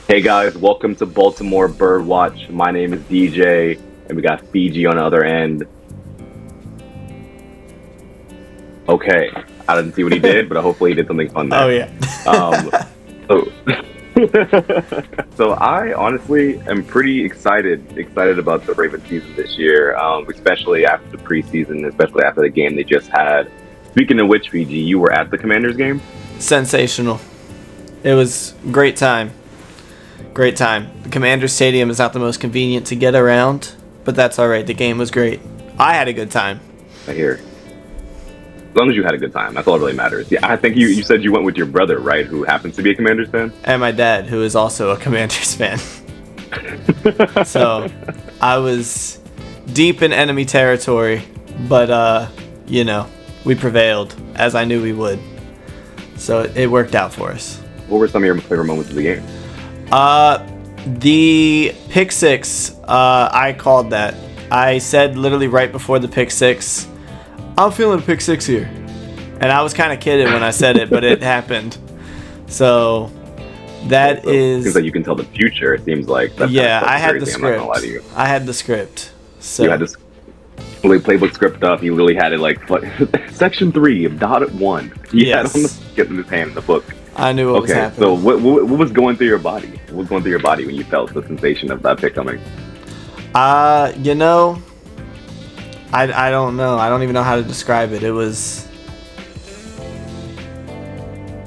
Hey guys, welcome to Baltimore Birdwatch. My name is DJ, and we got Fiji on the other end. Okay, I didn't see what he did, but hopefully he did something fun there. Oh yeah. So, so I honestly am pretty excited about the Ravens season this year, especially after the preseason, especially after the game they just had. Speaking of which, Fiji, you were at the Commanders game? Sensational. It was great time. Great time. The Commander Stadium is not the most convenient to get around, but that's all right. The game was great. I had a good time. I hear. As long as you had a good time, that's all that really matters. Yeah, I think you said you went with your brother, right, who happens to be a Commanders fan? And my dad, who is also a Commanders fan. So I was deep in enemy territory, but, we prevailed, as I knew we would. So it worked out for us. What were some of your favorite moments of the game? The pick six, I called that. I said literally right before the pick six, I'm feeling a pick six here. And I was kind of kidding when I said it, but it happened. So seems like you can tell the future, it seems like. I had the script. I had the script. So you had this playbook script up. He really had it like section 3 of dotted 1. He had on getting his hand in the book. I knew what was happening. So what was going through your body? What was going through your body when you felt the sensation of that pick coming? I don't know. I don't even know how to describe it. It was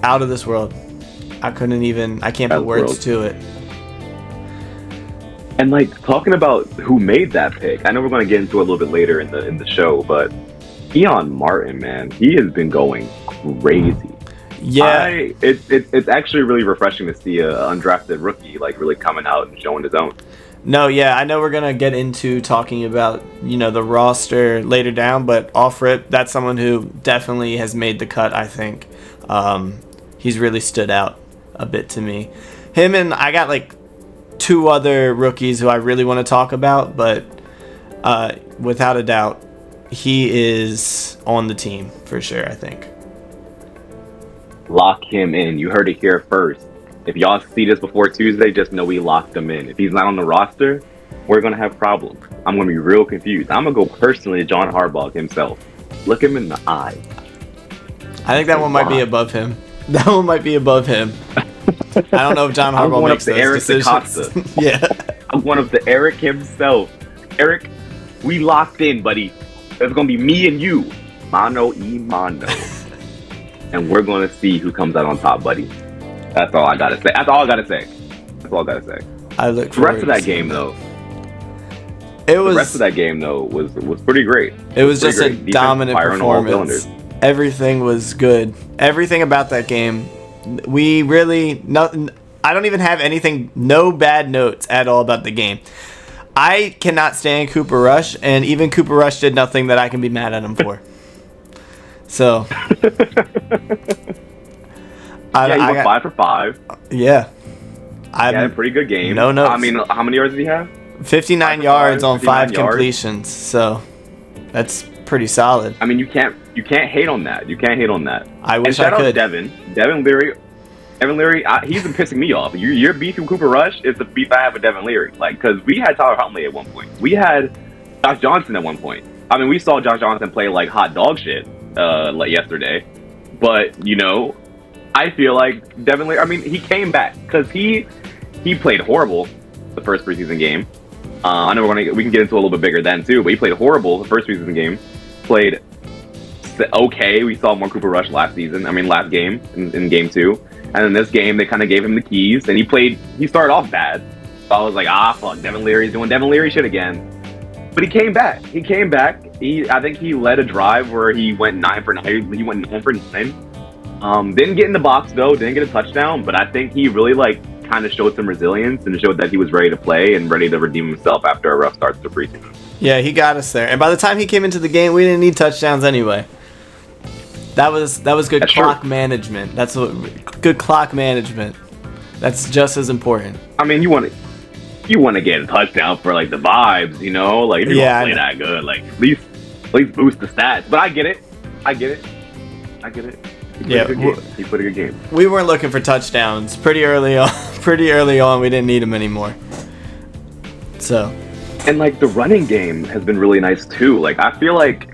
out of this world. I can't put words to it. And like talking about who made that pick, I know we're going to get into it a little bit later in the show, but Keon Martin, man, he has been going crazy. Yeah, it's actually really refreshing to see an undrafted rookie like really coming out and showing his own. No, yeah, I know we're gonna get into talking about the roster later down, but off rip, that's someone who definitely has made the cut. I think he's really stood out a bit to me. Him and I got like 2 other rookies who I really want to talk about, but without a doubt, he is on the team for sure. I think. Lock him in. You heard it here first. If y'all see this before Tuesday, just know we locked him in. If he's not on the roster, we're going to have problems. I'm going to be real confused. I'm going to go personally to John Harbaugh himself. Look him in the eye. I think that one might be above him. That one might be above him. I don't know if John Harbaugh makes those decisions. Yeah. I'm going up to Eric himself. Eric, we locked in, buddy. It's going to be me and you. Mano y mano. And we're going to see who comes out on top, buddy. That's all I got to say. I look The rest of that game, though. The rest of that game, though, was pretty great. It was just a dominant performance. Everything was good. Everything about that game. I don't even have anything, no bad notes at all about the game. I cannot stand Cooper Rush, and even Cooper Rush did nothing that I can be mad at him for. So, he went 5 for 5. Yeah, he had a pretty good game. No notes. I mean, how many yards did he have? 59 yards on 5 completions. So, that's pretty solid. I mean, you can't hate on that. I wish I could. I could. Devin Leary, he's been pissing me off. Your beef with Cooper Rush is the beef I have with Devin Leary. Like, because we had Tyler Huntley at one point. We had Josh Johnson at one point. I mean, we saw Josh Johnson play like hot dog shit like yesterday. But, I feel like Devin Leary, I mean, he came back because he played horrible the first preseason game. I know we can get into a little bit bigger then too, but he played horrible the first preseason game. Played okay. We saw more Cooper Rush last game in game 2. And in this game, they kind of gave him the keys, and he started off bad. So I was like, fuck, Devin Leary's doing Devin Leary shit again. But he came back. I think he led a drive where he went 9 for 9. He went 9 for 9. Didn't get in the box though. Didn't get a touchdown. But I think he really kind of showed some resilience and showed that he was ready to play and ready to ready himself after a rough start to the preseason. Yeah, he got us there. And by the time he came into the game, we didn't need touchdowns anyway. That was good clock management. That's good clock management. That's just as important. I mean, you want to get a touchdown for the vibes, if you're gonna play that good, at least boost the stats. But I get it. Yeah, He played a good game. we weren't looking for touchdowns pretty early on. Pretty early on, we didn't need him anymore. So, And like the running game has been really nice too. Like I feel like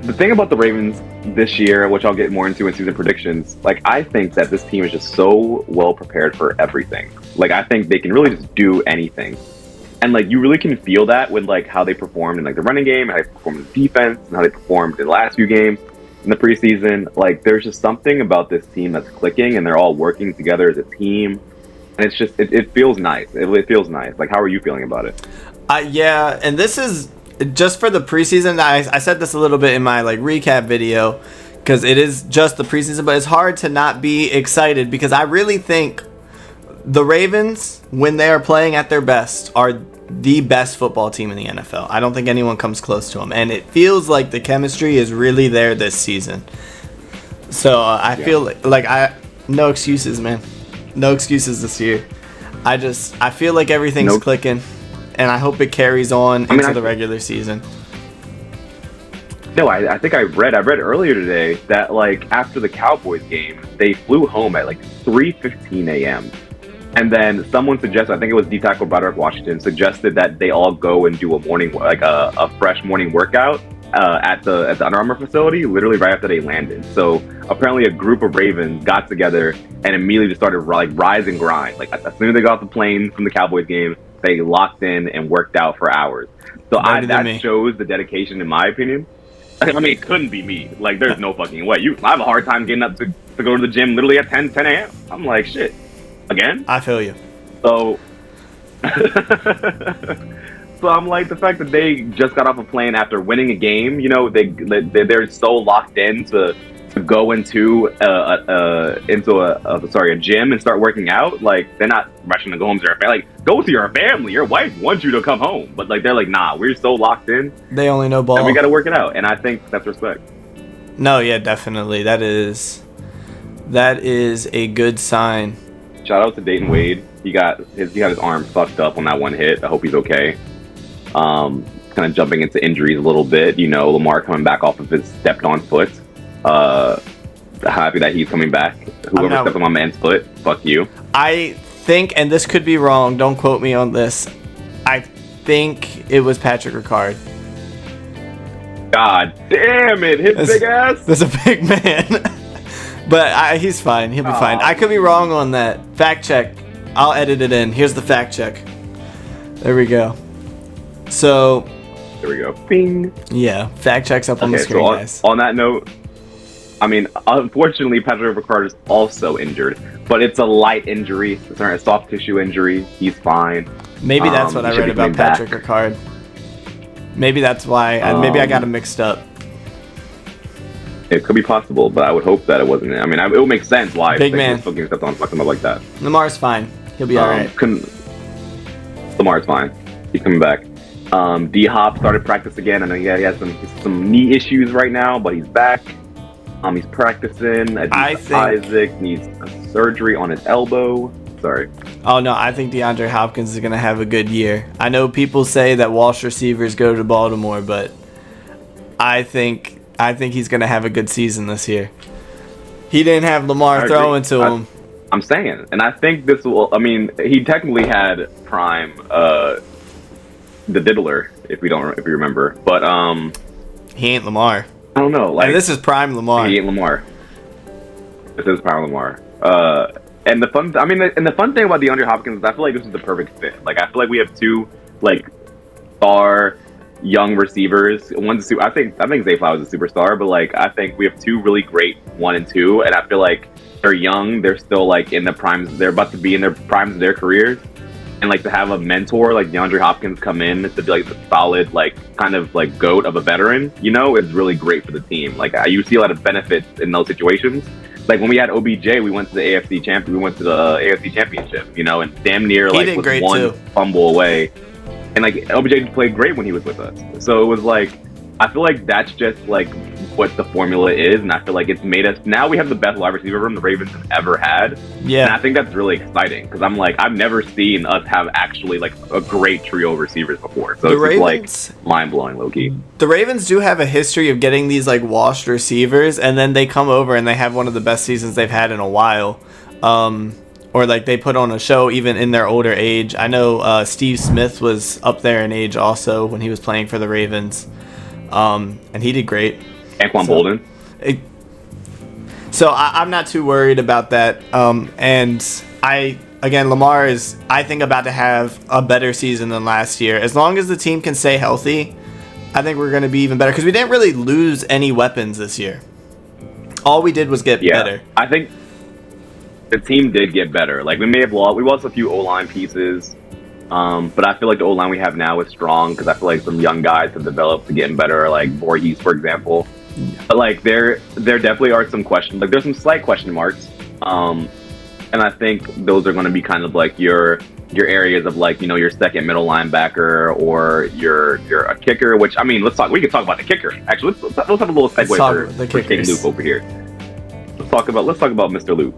the thing about the Ravens this year, which I'll get more into in season predictions, like I think that this team is just so well prepared for everything. Like I think they can really just do anything. And like you really can feel that with like how they performed in like the running game, how they performed in the defense, and how they performed in the last few games in the preseason. Like there's just something about this team that's clicking, and they're all working together as a team. And it's just it feels nice. It feels nice. Like how are you feeling about it? yeah, and this is just for the preseason. I said this a little bit in my like recap video because it is just the preseason, but it's hard to not be excited because I really think the Ravens, when they are playing at their best, are the best football team in the NFL. I don't think anyone comes close to them, and it feels like the chemistry is really there this season. So I feel like no excuses, man. No excuses this year. I feel like everything's clicking, and I hope it carries on into the regular season. No, I think I read earlier today that like after the Cowboys game, they flew home at like 3:15 a.m. And then someone suggested, I think it was D tackle Broderick Washington, suggested that they all go and do a morning, like a fresh morning workout at the Under Armour facility, literally right after they landed. So apparently, a group of Ravens got together and immediately just started like rise and grind. Like as soon as they got off the plane from the Cowboys game, they locked in and worked out for hours. So that shows the dedication, in my opinion. I mean, it couldn't be me. Like, there's no fucking way. I have a hard time getting up to go to the gym literally at 10 a.m. I'm like, shit. Again? I feel you. So, so I'm like, the fact that they just got off a plane after winning a game, you know, they're so locked in to go into a gym and start working out. Like, they're not rushing to go home to their family. Like, go to your family. Your wife wants you to come home. But like, they're like, nah, we're so locked in. They only know ball. And we got to work it out. And I think that's respect. No, yeah, definitely. That is a good sign. Shout out to Dayton Wade. He got his arm fucked up on that one hit. I hope he's okay. Kind of jumping into injuries a little bit. You know, Lamar coming back off of his stepped on foot. Happy that he's coming back. Whoever stepped on my man's foot, fuck you. I think, and this could be wrong, don't quote me on this, I think it was Patrick Ricard. God damn it, his big ass. That's a big man. But he's fine. He'll be fine. I could be wrong on that. Fact check. I'll edit it in. Here's the fact check. There we go. So. There we go. Bing. Yeah. Fact check's up on the screen, guys. On that note, I mean, unfortunately, Patrick Ricard is also injured, but it's a light injury. It's a soft tissue injury. He's fine. Maybe that's what I read about Patrick Ricard. Maybe that's why. Maybe I got him mixed up. It could be possible, but I would hope that it wasn't. I mean, it would make sense why big man still getting stepped on, fucking up like that. Lamar's fine. He'll be all right. Lamar's fine. He's coming back. D-Hop started practice again. I know he has some knee issues right now, but he's back. He's practicing. I think Isaac needs a surgery on his elbow. Sorry. Oh no, I think DeAndre Hopkins is gonna have a good year. I know people say that Walsh receivers go to Baltimore, but I think he's going to have a good season this year. He didn't have Lamar throwing to him. I'm saying. And I think this will... I mean, he technically had prime the diddler, if you remember. But... he ain't Lamar. I don't know. Like, this is prime Lamar. He ain't Lamar. This is prime Lamar. And the fun thing about DeAndre Hopkins is I feel like this is the perfect fit. Like, I feel like we have two, like, star... young receivers. I think Zay Flowers is a superstar, but like I think we have two really great 1 and 2, and I feel like they're young. They're still like in the primes. They're about to be in their primes of their careers, and like to have a mentor like DeAndre Hopkins come in to be like the solid like kind of like goat of a veteran, you know, is really great for the team. Like you see a lot of benefits in those situations. Like when we had OBJ, we went to the AFC championship, you know, and damn near like was one fumble away. And like LBJ played great when he was with us, so it was like I feel like that's just like what the formula is, and I feel like it's made us. Now we have the best wide receiver room the Ravens have ever had, and Yeah. I think that's really exciting because I'm like I've never seen us have actually like a great trio of receivers before. So The it's Ravens, just like mind blowing, low key. the Ravens do have a history of getting these like washed receivers, and then they come over and they have one of the best seasons they've had in a while. Or like they put on a show even in their older age. I know Steve Smith was up there in age also when he was playing for the Ravens, and he did great. Anquan Bolden. So I'm not too worried about that. And Lamar is, I think, about to have a better season than last year. As long as the team can stay healthy, I think we're going to be even better because we didn't really lose any weapons this year. All we did was get better. I think the team did get better. Like we lost a few O-line pieces, but I feel like the O-line we have now is strong because I feel like some young guys have developed to getting better, like Voorhees, for example. But like there definitely are some questions. Like there's some slight question marks, and I think those are going to be kind of like your areas of like your second middle linebacker or your a kicker. Which I mean, we can talk about the kicker. Actually, let's have a little segue for King Luke over here. Let's talk about Mr. Luke.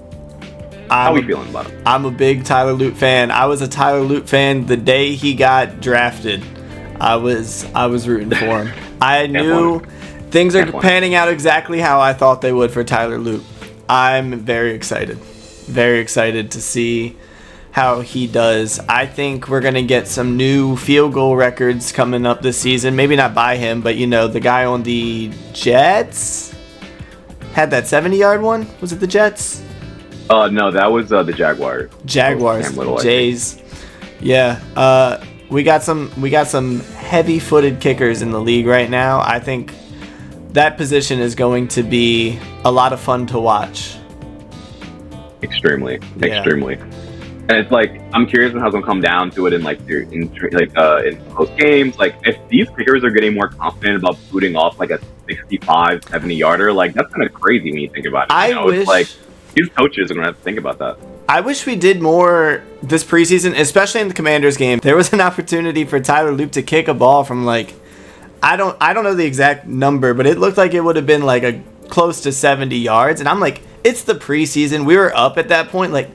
How are we feeling about him? I'm a big Tyler Lute fan. I was a Tyler Lute fan the day he got drafted. I was rooting for him. I knew things are panning out exactly how I thought they would for Tyler Lute. I'm very excited to see how he does. I think we're going to get some new field goal records coming up this season. Maybe not by him, but the guy on the Jets had that 70-yard one. Was it the Jets? No, that was the Jaguars. Jays. Yeah. We got some heavy-footed kickers in the league right now. I think that position is going to be a lot of fun to watch. Extremely. And it's like I'm curious on how it's gonna come down to it in close games. Like if these kickers are getting more confident about booting off like a 65, 70-yarder, like that's kind of crazy when you think about it. It's like these coaches are gonna have to think about that. I wish we did more this preseason, especially in the Commanders game. There was an opportunity for Tyler Lute to kick a ball from like I don't know the exact number, but it looked like it would have been like a close to 70 yards. And I'm like, it's the preseason. We were up at that point. Like,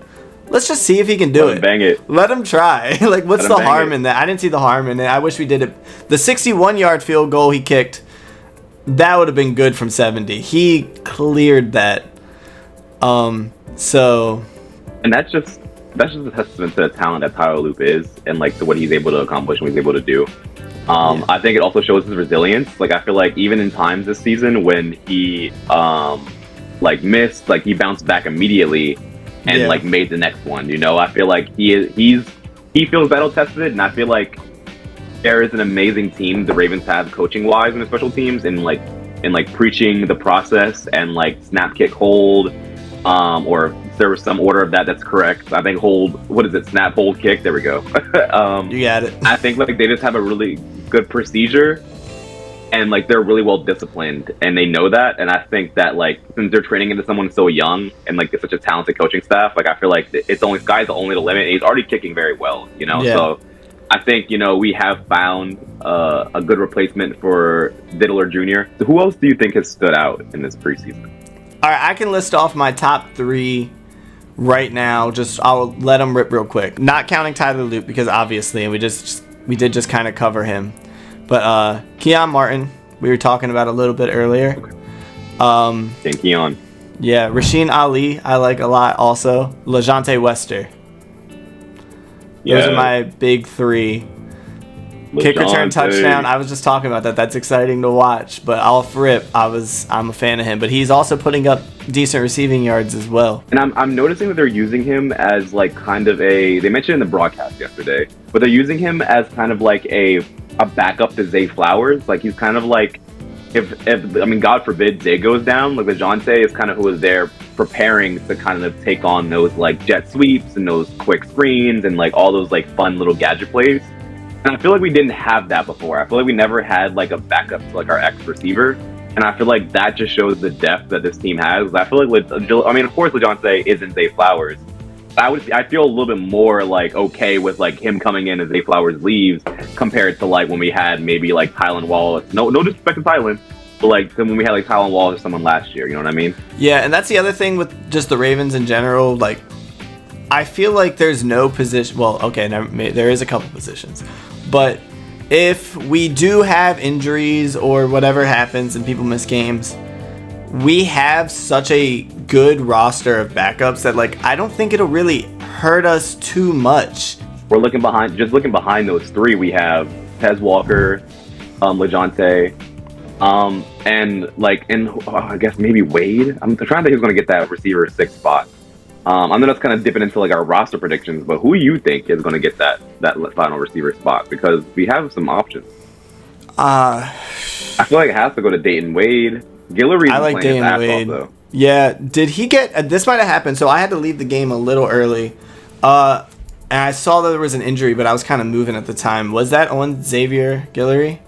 let's just see if he can do it. Bang it. Let him try. Like, what's the harm in that? I didn't see the harm in it. I wish we did it. The 61-yard field goal he kicked, that would have been good from 70. He cleared that. And that's just a testament to the talent that Tyler Lute is and like to what he's able to accomplish and what he's able to do. I think it also shows his resilience. Like I feel like even in times this season when he missed, like he bounced back immediately and like made the next one. I feel like he feels battle tested, and I feel like there is an amazing team the Ravens have coaching wise in the special teams and like preaching the process and like snap, kick, hold, or there was some order of that's correct. I think hold, what is it? Snap, hold, kick. There we go. You got it. I think like they just have a really good procedure, and like they're really well disciplined, and they know that. And I think that like since they're training into someone so young and like it's such a talented coaching staff, like I feel like sky's only the limit. And he's already kicking very well, So I think we have found a good replacement for Diddler Jr. So who else do you think has stood out in this preseason? All right, I can list off my top 3 right now. I'll let them rip real quick. Not counting Tyler Lute because obviously, and we did just kind of cover him. But Keon Martin, we were talking about a little bit earlier. Keon. Yeah, Rasheen Ali, I like a lot also. LeJontay Wester. Those are my big 3. Kick return touchdown. I was just talking about that. That's exciting to watch. But off rip, I'm a fan of him. But he's also putting up decent receiving yards as well. And I'm noticing that they're using him as like kind of they mentioned in the broadcast yesterday, but they're using him as kind of like a backup to Zay Flowers. Like he's kind of like if God forbid Zay goes down, like LeJontay is kind of who is there preparing to kind of take on those like jet sweeps and those quick screens and like all those like fun little gadget plays. And I feel like we didn't have that before. I feel like we never had like a backup to like our X receiver. And I feel like that just shows the depth that this team has. I feel like of course LeJontay isn't Zay Flowers, I feel a little bit more like okay with like him coming in as Zay Flowers leaves compared to like when we had maybe like Tylan Wallace. No disrespect to Tylan, but like when we had like Tylan Wallace or someone last year. You know what I mean? Yeah, and that's the other thing with just the Ravens in general. Like, I feel like there's no position. Well, okay, there is a couple positions, but if we do have injuries or whatever happens and people miss games, we have such a good roster of backups that like I don't think it'll really hurt us too much. We're looking behind those three. We have Tez Walker, LeJohntay, and I guess maybe Wade. I'm trying to think who's going to get that receiver 6 spot. I know that's kind of dipping into like our roster predictions, but who do you think is going to get that final receiver spot? Because we have some options. I feel like it has to go to Dayton Wade. Guillory's I like playing Dayton his ass Wade. off, though. Yeah, did he get? This might have happened. So I had to leave the game a little early, and I saw that there was an injury, but I was kind of moving at the time. Was that on Xavier Guillory?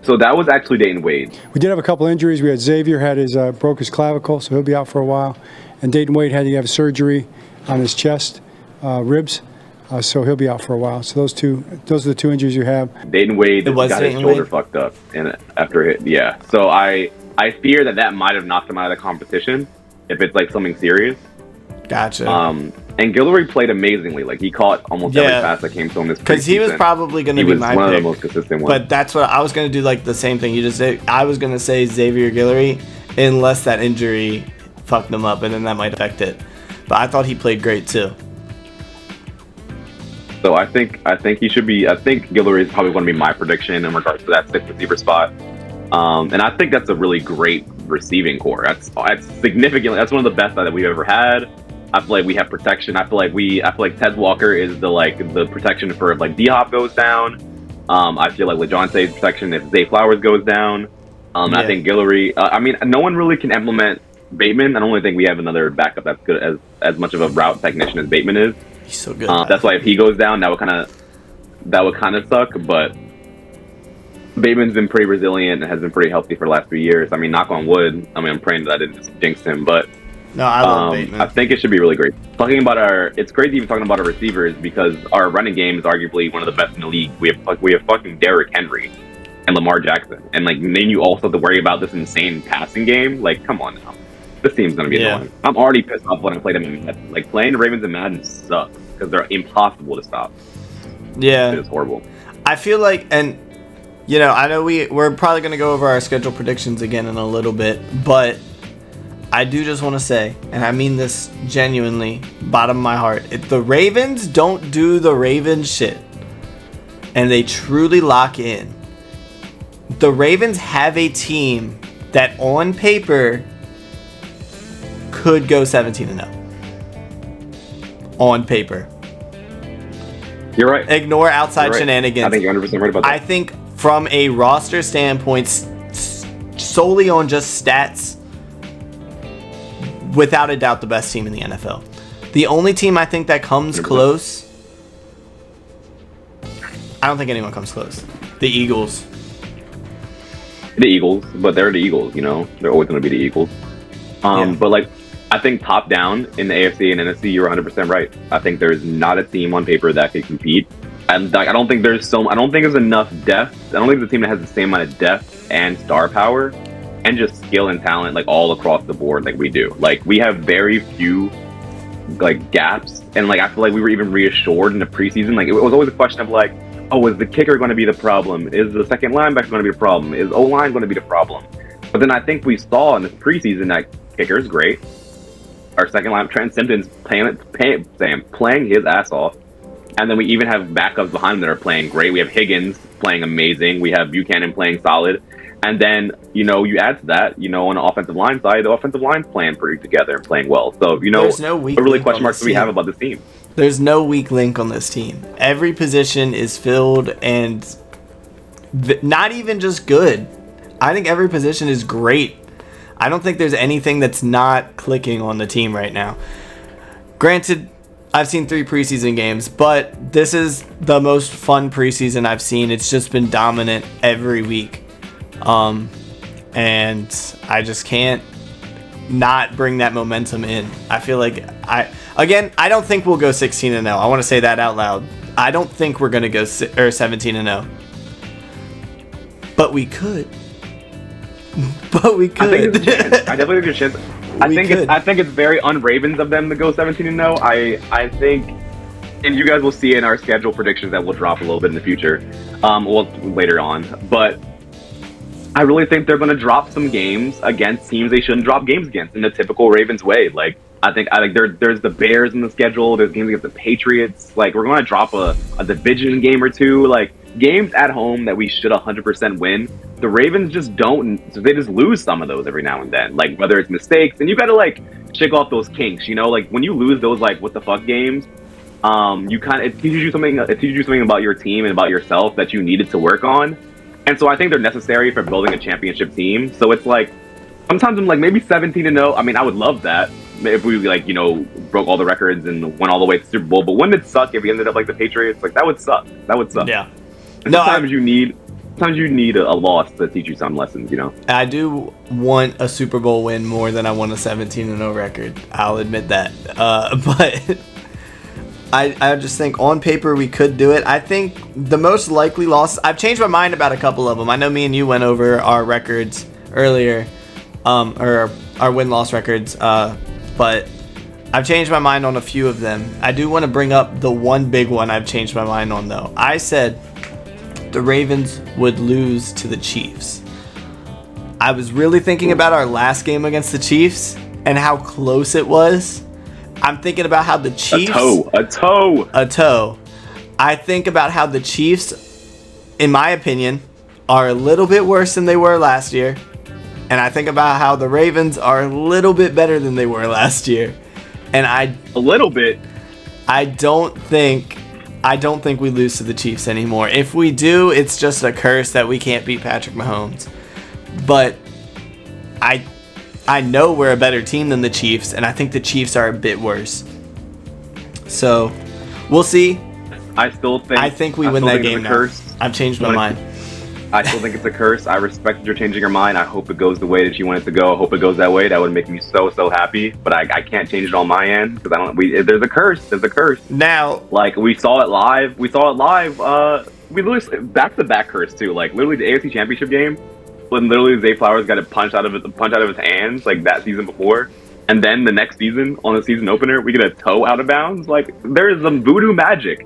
So that was actually Dayton Wade. We did have a couple injuries. We had Xavier had his broke his clavicle, so he'll be out for a while, and Dayton Wade had to have surgery on his chest, ribs, so he'll be out for a while. So those are the 2 injuries you have. Dayton Wade got his shoulder Wade? fucked up, and after it, yeah. So I fear that might have knocked him out of the competition if it's like something serious. Gotcha. And Guillory played amazingly. Like he caught almost every pass that came to him this preseason. Because he was probably going to be my pick. He was one of the most consistent ones. But that's what I was going to do. Like the same thing you just said. I was going to say Xavier Guillory, unless that injury fucked him up, and then that might affect it. But I thought he played great too. So I think he should be. I think Guillory is probably going to be my prediction in regards to that 6th receiver spot. And I think that's a really great receiving core. That's significantly. That's one of the best that we've ever had. I feel like we have protection. I feel like Tez Walker is the protection for if like D-Hop goes down. I feel like LeJohntay's protection if Zay Flowers goes down. I think Guillory. I mean, no one really can implement Bateman. I don't really think we have another backup that's good as much of a route technician as Bateman is. He's so good. That's why if he goes down, that would kind of suck. But Bateman's been pretty resilient and has been pretty healthy for the last 3 years. I mean, knock on wood. I mean, I'm praying that I didn't just jinx him, but no, I love Bateman. I think it should be really great. It's crazy even talking about our receivers because our running game is arguably one of the best in the league. We have fucking Derrick Henry and Lamar Jackson, and like then you also have to worry about this insane passing game. Like, come on now, this team's gonna be annoying. I'm already pissed off when I play them in Madden. Like playing the Ravens in Madden sucks because they're impossible to stop. Yeah, it's horrible. I feel like, and you know, I know we're probably gonna go over our schedule predictions again in a little bit, but I do just want to say, and I mean this genuinely, bottom of my heart, if the Ravens don't do the Ravens shit, and they truly lock in, the Ravens have a team that on paper could go 17-0. On paper. You're right. Ignore outside You're right. shenanigans. I think you're 100% right about that. I think from a roster standpoint, solely on just stats, without a doubt the best team in the NFL. The only team I think that comes close, I don't think anyone comes close. The Eagles. The Eagles, but they're the Eagles, you know? They're always going to be the Eagles. But like, I think top down in the AFC and NFC, you're 100% right. I think there's not a team on paper that could compete. And like, I don't think there's enough depth. I don't think there's a team that has the same amount of depth and star power and just skill and talent like all across the board like we do. Like we have very few like gaps, and like I feel like we were even reassured in the preseason. Like it was always a question of like, oh, is the kicker going to be the problem? Is the second linebacker going to be the problem? Is O-line going to be the problem? But then I think we saw in this preseason that kicker is great. Our second line, Trent Simpson's playing his ass off. And then we even have backups behind him that are playing great. We have Higgins playing amazing. We have Buchanan playing solid. And then, you know, you add to that, you know, on the offensive line side, the offensive line's playing pretty together and playing well. So, you know, there's no weak what really link question on marks this do we team. have about this team? There's no weak link on this team. Every position is filled, and not even just good. I think every position is great. I don't think there's anything that's not clicking on the team right now. Granted, I've seen 3 preseason games, but this is the most fun preseason I've seen. It's just been dominant every week. And I just can't not bring that momentum in. I feel like Again, I don't think we'll go 16-0. I want to say that out loud. I don't think we're going to go 17-0. But we could. But we could. I think there's a chance. I definitely think there's a chance. I think it's very un-Ravens of them to go 17-0. I think, and you guys will see in our schedule predictions that will drop a little bit in the future, well, later on. But I really think they're going to drop some games against teams they shouldn't drop games against in the typical Ravens way. Like I think there's the Bears in the schedule. There's games against the Patriots. Like we're going to drop a division game or two. Like games at home that we should 100% win. The Ravens just don't. So they just lose some of those every now and then. Like whether it's mistakes, and you got to like shake off those kinks. You know, like when you lose those like what the fuck games, you kind of it teaches you something. It teaches you something about your team and about yourself that you needed to work on. And so I think they're necessary for building a championship team. So it's like sometimes I'm like maybe 17-0. I mean, I would love that if we like broke all the records and went all the way to the Super Bowl. But wouldn't it suck if we ended up like the Patriots? Like that would suck. That would suck. Yeah. And sometimes you need a loss to teach you some lessons. I do want a Super Bowl win more than I want a 17-0 record. I'll admit that. But I just think on paper we could do it. I think the most likely loss. I've changed my mind about a couple of them. I know me and you went over our records earlier, or our win-loss records. But I've changed my mind on a few of them. I do want to bring up the one big one I've changed my mind on though. I said the Ravens would lose to the Chiefs. I was really thinking about our last game against the Chiefs and how close it was. I'm thinking about how the Chiefs... A toe. I think about how the Chiefs, in my opinion, are a little bit worse than they were last year. And I think about how the Ravens are a little bit better than they were last year. And a little bit. I don't think we lose to the Chiefs anymore. If we do, it's just a curse that we can't beat Patrick Mahomes. But I know we're a better team than the Chiefs, and I think the Chiefs are a bit worse. So, we'll see. I think we win that game now. Curse. I've changed my mind. I still think it's a curse. I respect that you're changing your mind. I hope it goes the way that you want it to go. I hope it goes that way. That would make me so happy. But I can't change it on my end because there's a curse. There's a curse. Now, like we saw it live. We literally back-to-back curse too. Like literally the AFC Championship game. When literally Zay Flowers got a punch out of his hands like that season before, and then the next season on the season opener we get a toe out of bounds. Like there is some voodoo magic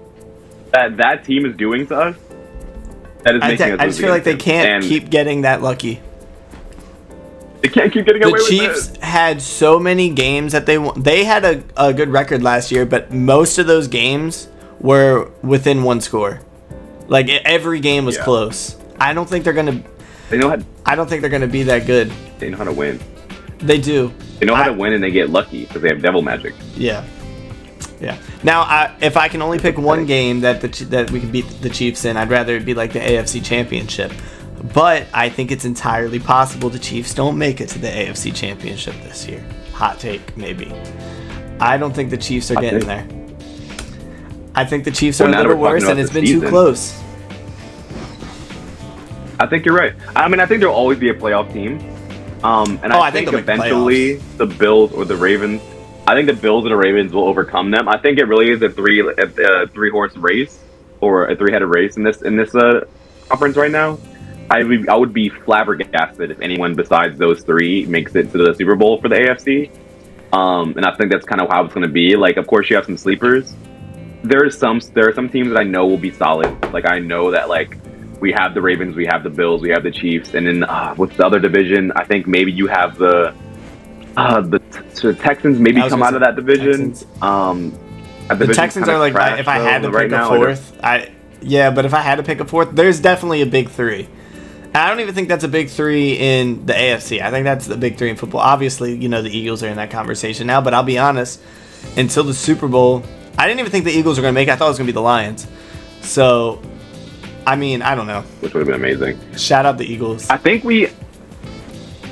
that team is doing to us. That is making us. I just feel like they can't keep getting that lucky. They can't keep getting away with it. The Chiefs had so many games that they had a good record last year, but most of those games were within one score. Like every game was close. I don't think they're gonna. I don't think they're going to be that good. They know how to win. They do. They know how to win, and they get lucky because they have devil magic. Yeah. Now, if I can only pick one game that we can beat the Chiefs in, I'd rather it be like the AFC Championship. But I think it's entirely possible the Chiefs don't make it to the AFC Championship this year. Hot take, maybe. I don't think the Chiefs are getting there. I think the Chiefs are a little worse, and it's been too close. I think you're right. I mean, I think there'll always be a playoff team. And I think eventually the Bills or the Ravens, I think the Bills or the Ravens will overcome them. I think it really is a three-horse race or a three-headed race in this conference right now. I would be flabbergasted if anyone besides those three makes it to the Super Bowl for the AFC. And I think that's kind of how it's going to be. Like, of course, you have some sleepers. There are some teams that I know will be solid. Like, I know that, like, we have the Ravens, we have the Bills, we have the Chiefs, and then with the other division, I think maybe you have the Texans maybe come out of that division. The Texans are like, if I had to pick a fourth, but if I had to pick a fourth, there's definitely a big three. I don't even think that's a big three in the AFC. I think that's the big three in football. Obviously, the Eagles are in that conversation now, but I'll be honest, until the Super Bowl, I didn't even think the Eagles were going to make it. I thought it was going to be the Lions. So, I mean, I don't know. Which would have been amazing. Shout out the Eagles. I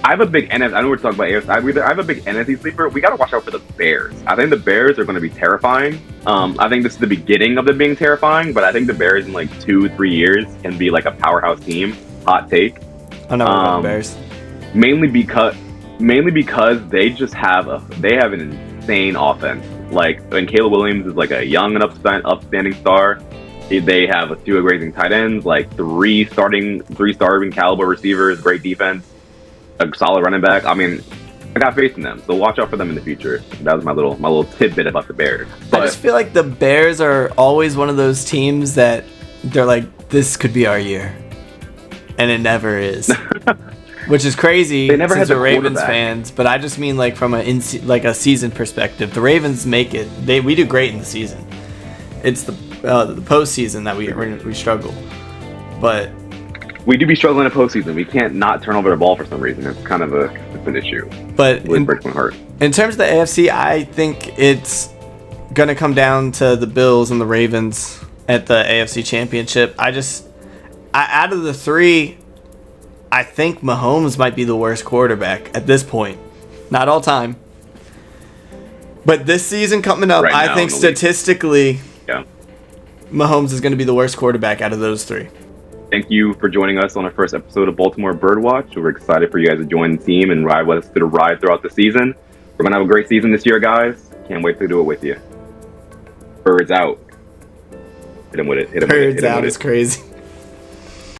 have a big NFC. I know we're talking about AFC. I have a big NFC sleeper. We got to watch out for the Bears. I think the Bears are going to be terrifying. I think this is the beginning of them being terrifying, but I think the Bears in like 2-3 years can be like a powerhouse team. Hot take. I know about the Bears. Mainly because they just have an insane offense. Like, and Caleb Williams is like a young and upstanding star. They have two amazing tight ends, like three starting caliber receivers, great defense, a solid running back. I mean, I got faith in them, so watch out for them in the future. That was my little tidbit about the Bears. But I just feel like the Bears are always one of those teams that they're like, this could be our year, and it never is, which is crazy. They never since had the we're Ravens quarterback. fans, but I just mean like from a season perspective, the Ravens make it. We do great in the season. It's the postseason that we struggle, but. We do be struggling in postseason. We can't not turn over the ball for some reason. It's kind of an issue. But it breaks my heart. In terms of the AFC, I think it's going to come down to the Bills and the Ravens at the AFC Championship. Out of the three, I think Mahomes might be the worst quarterback at this point. Not all time. But this season coming up, Right I now think in the league. statistically, Yeah. Mahomes is going to be the worst quarterback out of those three. Thank you for joining us on our first episode of Baltimore Birdwatch. We're excited for you guys to join the team and ride with us through the ride throughout the season. We're going to have a great season this year, guys. Can't wait to do it with you. Birds out. Hit him with it. Birds out is crazy.